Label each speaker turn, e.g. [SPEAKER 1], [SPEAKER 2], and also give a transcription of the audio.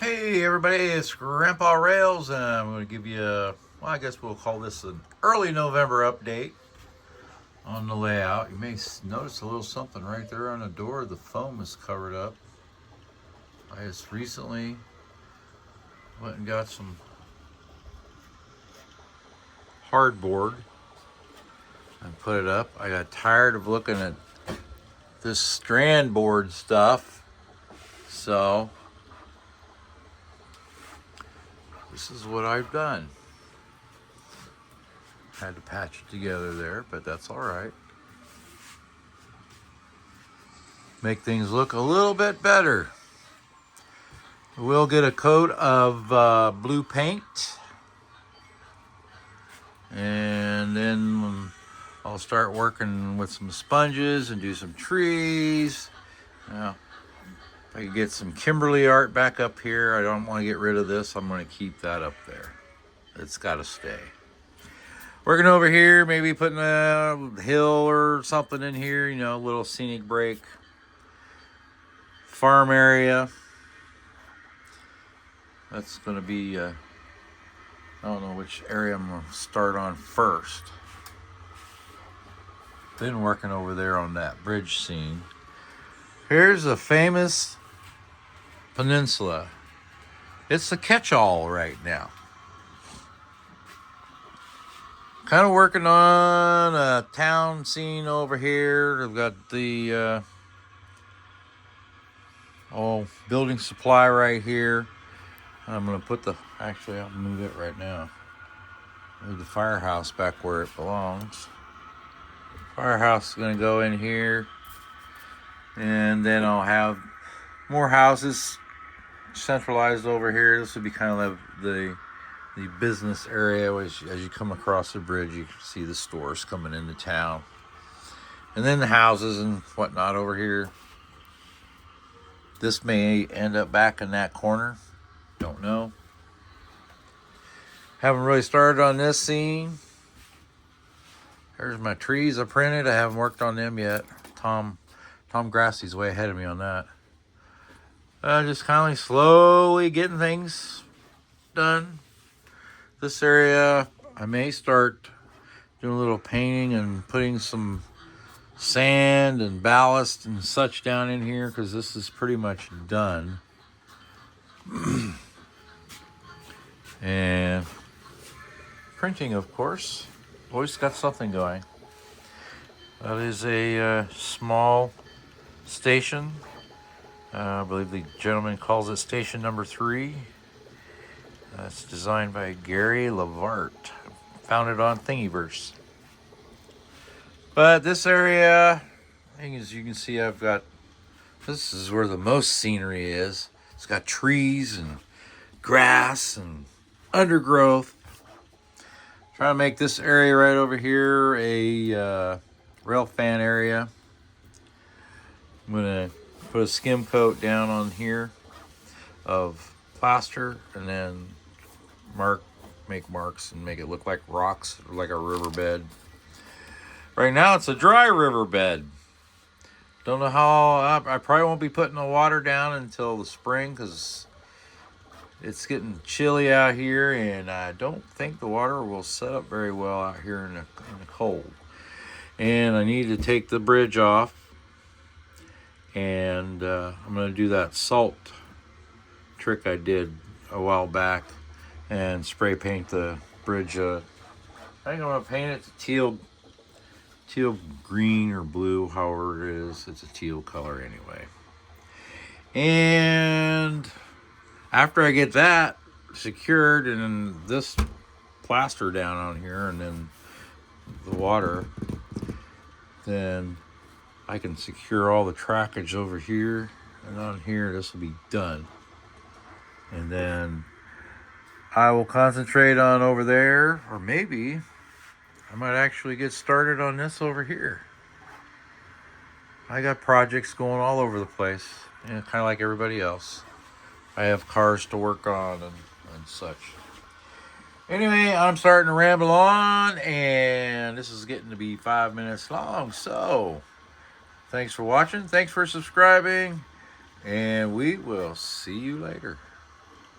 [SPEAKER 1] Hey everybody, it's Grandpa Rails, and I'm going to give you I guess we'll call this an early November update on the layout. You may notice a little something right there on the door. The foam is covered up. I just recently went and got some hardboard and put it up. I got tired of looking at this strand board stuff, so this is what I've done. Had to patch it together there, but that's all right. Make things look a little bit better. We'll get a coat of blue paint, and then I'll start working with some sponges and do some trees. Now, if I can get some Kimberly art back up here, I don't want to get rid of this. I'm going to keep that up there. It's got to stay. Working over here, maybe putting a hill or something in here, you know, a little scenic break. Farm area. That's going to be, I don't know which area I'm going to start on first. Been working over there on that bridge scene. Here's a famous peninsula. It's a catch-all right now. Kind of working on a town scene over here. I've got the building supply right here. I'm going to put actually I'll move it right now. Move the firehouse back where it belongs. Firehouse is going to go in here. And then I'll have more houses centralized over here. This would be kind of the business area. As you come across the bridge, you can see the stores coming into town. And then the houses and whatnot over here. This may end up back in that corner. Don't know. Haven't really started on this scene. There's my trees I printed. I haven't worked on them yet. Tom Grassie's way ahead of me on that. Just kind of slowly getting things done. This area, I may start doing a little painting and putting some sand and ballast and such down in here, because this is pretty much done. And printing, of course, always got something going. That is a small station. I believe the gentleman calls it station number 3. It's designed by Gary Lavart. Found it on Thingiverse. But this area, as you can see, this is where the most scenery is. It's got trees and grass and undergrowth. Trying to make this area right over here a rail fan area. I'm going to put a skim coat down on here of plaster, and then make marks and make it look like rocks, like a riverbed. Right now it's a dry riverbed. Don't know how. I probably won't be putting the water down until the spring, because it's getting chilly out here, and I don't think the water will set up very well out here in the cold. And I need to take the bridge off, and I'm going to do that salt trick I did a while back and spray paint the bridge. I think I'm going to paint it to teal green or blue, however it is. It's a teal color anyway. And after I get that secured, and then this plaster down on here, and then the water, then I can secure all the trackage over here, and on here this will be done. And then I will concentrate on over there, or maybe I might actually get started on this over here. I got projects going all over the place, kind of like everybody else. I have cars to work on and such. Anyway, I'm starting to ramble on, and this is getting to be 5 minutes long. So, thanks for watching. Thanks for subscribing, and we will see you later.